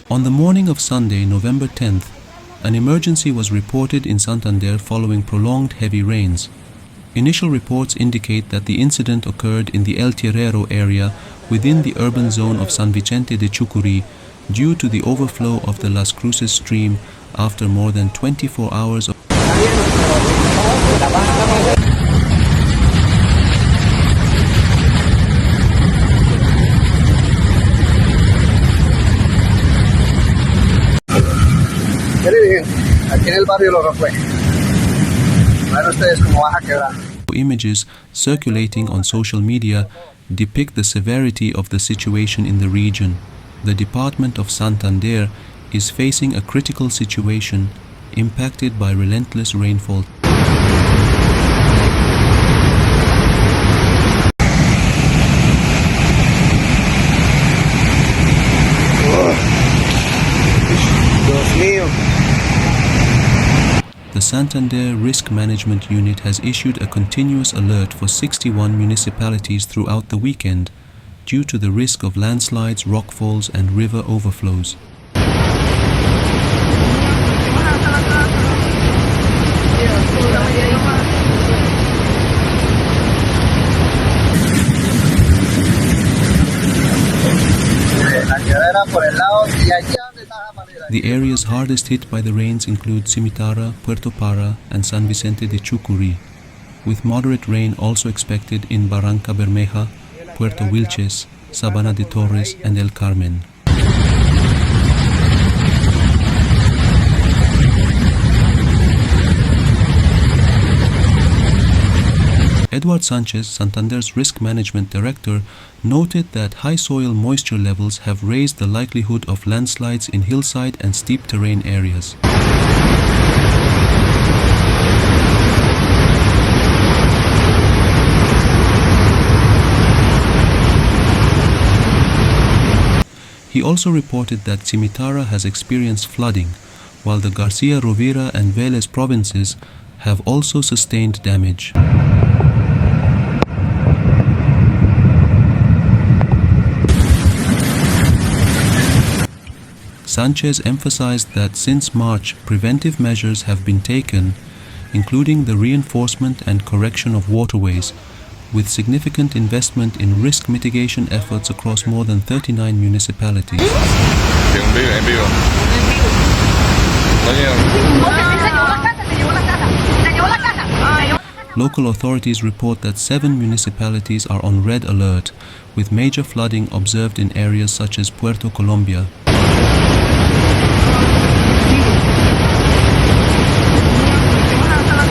On the morning of Sunday, November 10th, an emergency was reported in Santander following prolonged heavy rains. Initial reports indicate that the incident occurred in the El Tierrero area within the urban zone of San Vicente de Chucurí due to the overflow of the Las Cruces stream after more than 24 hours of Aquí en el barrio lo fue. Vean ustedes cómo baja quebrar. Images circulating on social media depict the severity of the situation in the region. The Department of Santander is facing a critical situation impacted by relentless rainfall. Dios mío. The Santander Risk Management Unit has issued a continuous alert for 61 municipalities throughout the weekend due to the risk of landslides, rockfalls and river overflows. The areas hardest hit by the rains include Cimitarra, Puerto Parra and San Vicente de Chucurí, with moderate rain also expected in Barranca Bermeja, Puerto Wilches, Sabana de Torres and El Carmen. Edward Sanchez, Santander's Risk Management Director, noted that high soil moisture levels have raised the likelihood of landslides in hillside and steep terrain areas. He also reported that Cimitarra has experienced flooding, while the Garcia Rovira and Vélez provinces have also sustained damage. Sanchez emphasized that since March, preventive measures have been taken, including the reinforcement and correction of waterways, with significant investment in risk mitigation efforts across more than 39 municipalities. Local authorities report that 7 municipalities are on red alert, with major flooding observed in areas such as Puerto Colombia.